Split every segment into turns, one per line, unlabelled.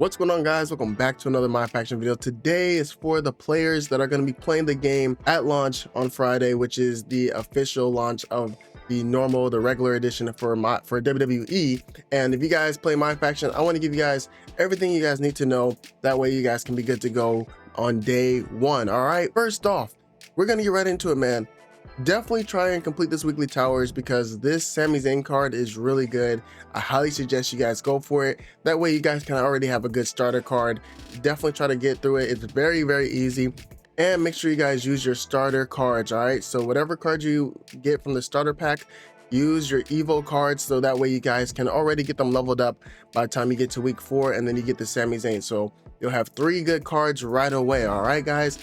What's going on, guys? Welcome back to another MyFaction video. Today is for the players that are going to be playing the game at launch on Friday, which is the official launch of the regular edition for WWE. And if you guys play MyFaction, I want to give you guys everything you guys need to know. That way you guys can be good to go on day one. All right, first off, we're going to get right into it, man. Definitely try and complete this weekly towers because this Sami Zayn card is really good. I highly suggest you guys go for it. That way you guys can already have a good starter card. Definitely try to get through it. It's very, very easy. And make sure you guys use your starter cards, all right? So whatever card you get from the starter pack, use your Evo cards so that way you guys can already get them leveled up by the time you get to week 4 and then you get the Sami Zayn. So you'll have 3 good cards right away, all right, guys?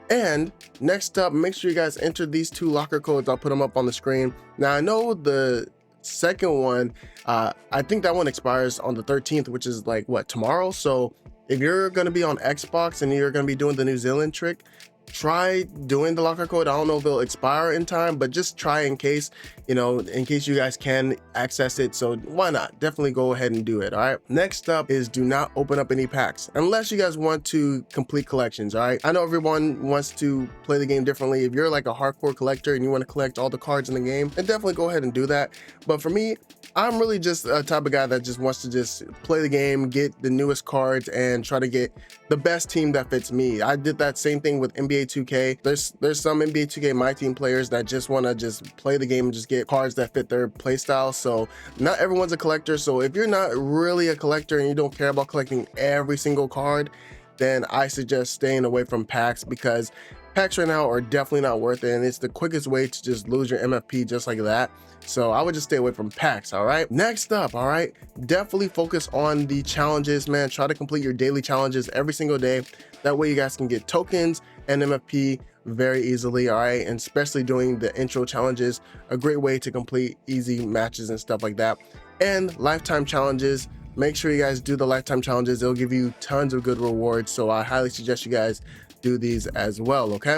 And next up, make sure you guys enter these 2 locker codes. I'll put them up on the screen. Now, I know the second one, I think that one expires on the 13th, which is like, what, tomorrow? So if you're going to be on Xbox and you're going to be doing the New Zealand trick, try doing the locker code. I don't know if it'll expire in time, but just try in case, in case you guys can access it. So why not? Definitely go ahead and do it. All right. Next up is do not open up any packs unless you guys want to complete collections. All right. I know everyone wants to play the game differently. If you're like a hardcore collector and you want to collect all the cards in the game, then definitely go ahead and do that. But for me, I'm really just a type of guy that just wants to just play the game, get the newest cards, and try to get the best team that fits me. I did that same thing with NBA 2K. There's some NBA 2K My Team players that just want to just play the game and just get cards that fit their play style. So not everyone's a collector. So if you're not really a collector and you don't care about collecting every single card, then I suggest staying away from packs because packs right now are definitely not worth it, and it's the quickest way to just lose your MFP just like that. So I would just stay away from packs. All right, next up, all right, definitely focus on the challenges, man. Try to complete your daily challenges every single day. That way you guys can get tokens and MFP very easily. All right, and especially doing the intro challenges, a great way to complete easy matches and stuff like that. And lifetime challenges, make sure you guys do the lifetime challenges. It'll give you tons of good rewards, so I highly suggest you guys do these as well. Okay,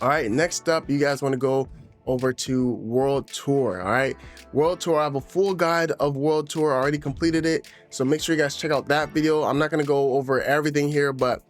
all right, next up, you guys want to go over to World Tour. All right, World Tour, I have a full guide of World Tour. I already completed it, so make sure you guys check out that video. I'm not going to go over everything here, but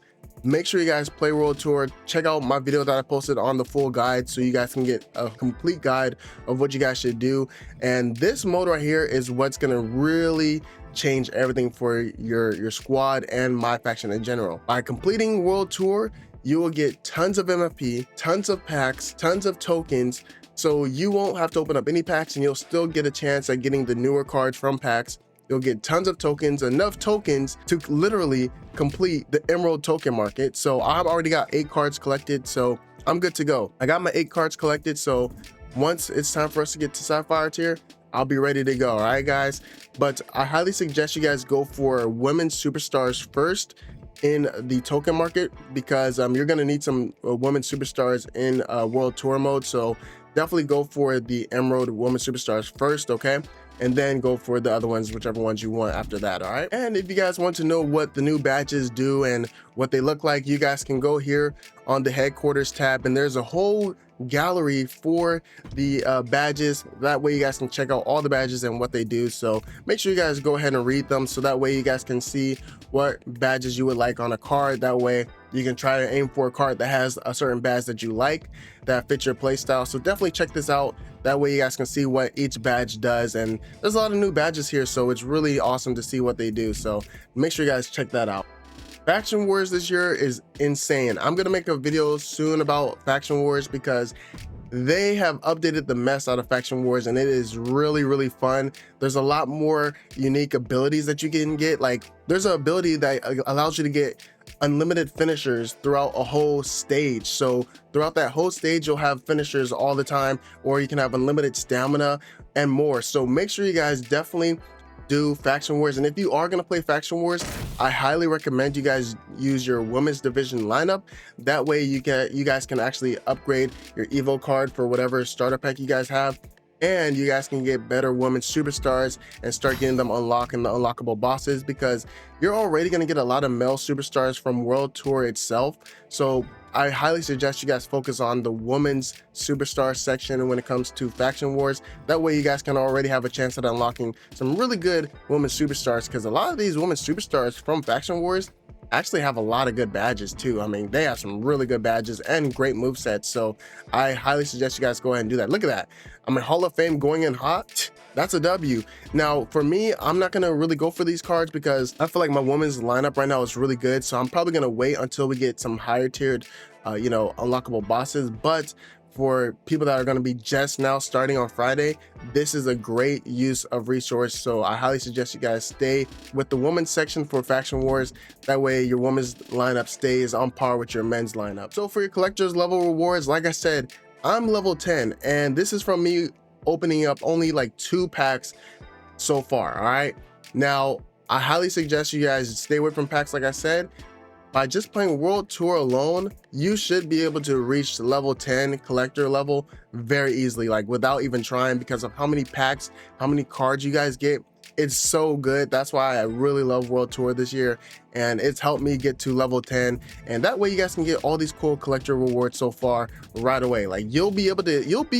make sure you guys play World Tour. Check out my video that I posted on the full guide so you guys can get a complete guide of what you guys should do. And this mode right here is what's going to really change everything for your squad and MyFaction in general. By completing World Tour, you will get tons of MFP, tons of packs, tons of tokens, so you won't have to open up any packs and you'll still get a chance at getting the newer cards from packs. You'll get tons of tokens, enough tokens to literally complete the Emerald token market. So I've already got 8 cards collected, so I'm good to go. I got my 8 cards collected, so once it's time for us to get to Sapphire tier, I'll be ready to go. All right, guys, but I highly suggest you guys go for women's superstars first in the token market because you're going to need some women superstars in World Tour mode. So definitely go for the Emerald women superstars first, okay, and then go for the other ones, whichever ones you want after that. All right, and if you guys want to know what the new badges do and what they look like, you guys can go here on the headquarters tab, and there's a whole gallery for the badges. That way you guys can check out all the badges and what they do. So make sure you guys go ahead and read them so that way you guys can see what badges you would like on a card. That way you can try to aim for a card that has a certain badge that you like that fits your play style. So definitely check this out. That way you guys can see what each badge does, and there's a lot of new badges here, so it's really awesome to see what they do. So make sure you guys check that out. Faction Wars this year is insane. I'm gonna make a video soon about Faction Wars because they have updated the mess out of Faction Wars, and it is really, really fun. There's a lot more unique abilities that you can get. Like there's an ability that allows you to get unlimited finishers throughout a whole stage. So throughout that whole stage, you'll have finishers all the time, or you can have unlimited stamina and more. So make sure you guys definitely do Faction Wars. And if you are going to play Faction Wars, I highly recommend you guys use your women's division lineup. That way you guys can actually upgrade your Evo card for whatever starter pack you guys have, and you guys can get better women's superstars and start getting them unlocking the unlockable bosses, because you're already going to get a lot of male superstars from World Tour itself. So I highly suggest you guys focus on the women's superstar section when it comes to Faction Wars. That way you guys can already have a chance at unlocking some really good women's superstars, because a lot of these women's superstars from Faction Wars actually have a lot of good badges too. I mean, they have some really good badges and great movesets. So I highly suggest you guys go ahead and do that. Look at that. I mean, Hall of Fame going in hot. That's a W. Now, for me, I'm not going to really go for these cards because I feel like my women's lineup right now is really good. So I'm probably going to wait until we get some higher tiered, unlockable bosses. But for people that are going to be just now starting on Friday, this is a great use of resource. So I highly suggest you guys stay with the women's section for Faction Wars. That way your women's lineup stays on par with your men's lineup. So for your collector's level rewards, like I said, I'm level 10, and this is from me opening up only like 2 packs so far. All right, now I highly suggest you guys stay away from packs. Like I said, by just playing World Tour alone, you should be able to reach level 10 collector level very easily, like without even trying, because of how many packs, how many cards you guys get. It's so good. That's why I really love World Tour this year, and it's helped me get to level 10. And that way you guys can get all these cool collector rewards so far right away. Like you'll be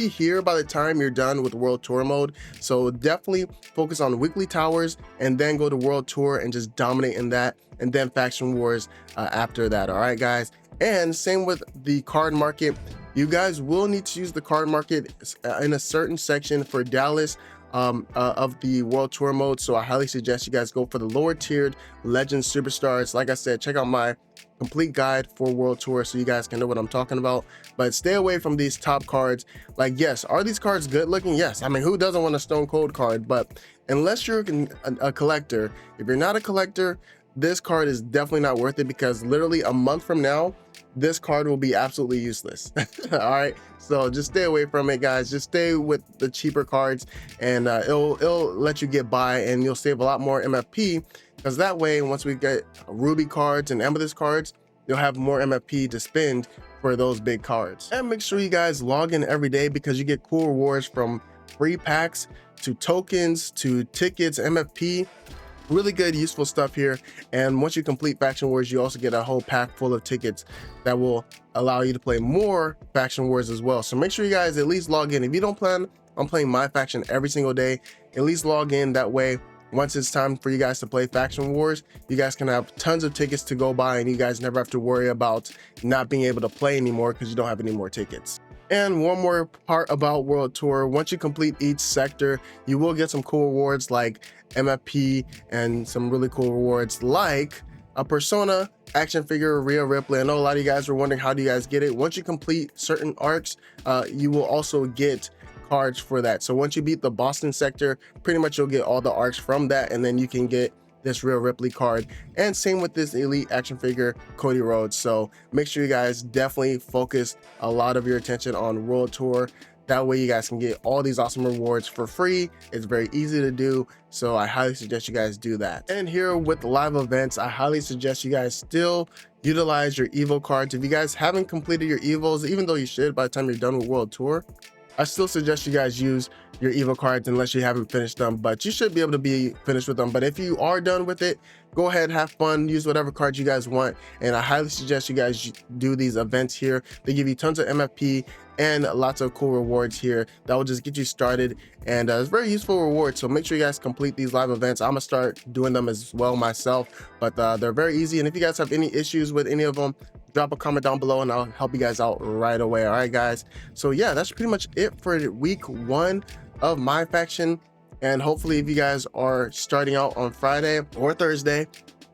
here by the time you're done with World Tour mode. So definitely focus on weekly towers and then go to World Tour and just dominate in that, and then Faction Wars after that. All right, guys. And same with the card market. You guys will need to use the card market in a certain section for Dallas of the World Tour mode. So I highly suggest you guys go for the lower tiered Legend Superstars. Like I said, check out my complete guide for World Tour so you guys can know what I'm talking about. But stay away from these top cards. Like, yes, are these cards good looking? Yes. I mean, who doesn't want a Stone Cold card? But unless you're a collector, if you're not a collector, this card is definitely not worth it, because literally a month from now, this card will be absolutely useless. All right, so just stay away from it, guys. Just stay with the cheaper cards, and it'll let you get by, and you'll save a lot more MFP, because that way, once we get Ruby cards and Amethyst cards, you'll have more MFP to spend for those big cards. And make sure you guys log in every day, because you get cool rewards from free packs to tokens to tickets, MFP. Really good, useful stuff here. And once you complete Faction Wars, you also get a whole pack full of tickets that will allow you to play more Faction Wars as well. So make sure you guys at least log in. If you don't plan on playing MyFaction every single day, at least log in. That way, once it's time for you guys to play Faction Wars, you guys can have tons of tickets to go by, and you guys never have to worry about not being able to play anymore because you don't have any more tickets. And one more part about World Tour: once you complete each sector, you will get some cool rewards like MFP, and some really cool rewards like a Persona action figure, Rhea Ripley. I know a lot of you guys were wondering, how do you guys get it? Once you complete certain arcs, you will also get cards for that. So once you beat the Boston sector, pretty much you'll get all the arcs from that, and then you can get this Rhea Ripley card. And same with this elite action figure, Cody Rhodes. So make sure you guys definitely focus a lot of your attention on World Tour. That way you guys can get all these awesome rewards for free. It's very easy to do, so I highly suggest you guys do that. And here with live events, I highly suggest you guys still utilize your Evo cards. If you guys haven't completed your Evos, even though you should by the time you're done with World Tour, I still suggest you guys use your Evo cards unless you haven't finished them, but you should be able to be finished with them. But if you are done with it, go ahead, have fun, use whatever cards you guys want. And I highly suggest you guys do these events here. They give you tons of MFP and lots of cool rewards here that will just get you started, and it's very useful rewards. So make sure you guys complete these live events. I'm gonna start doing them as well myself, but they're very easy. And if you guys have any issues with any of them, drop a comment down below and I'll help you guys out right away. All right, guys, so yeah, that's pretty much it for week 1 of MyFaction. And hopefully, if you guys are starting out on Friday or Thursday,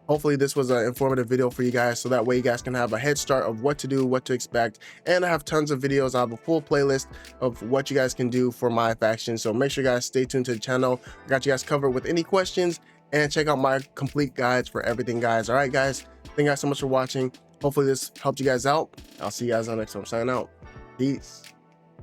hopefully this was an informative video for you guys, so that way you guys can have a head start of what to do, what to expect. And I have tons of videos. I have a full playlist of what you guys can do for MyFaction. So make sure you guys stay tuned to the channel. I got you guys covered with any questions, and check out my complete guides for everything, guys. All right, guys, thank you guys so much for watching. Hopefully this helped you guys out. I'll see you guys on the next one. Signing out. Peace.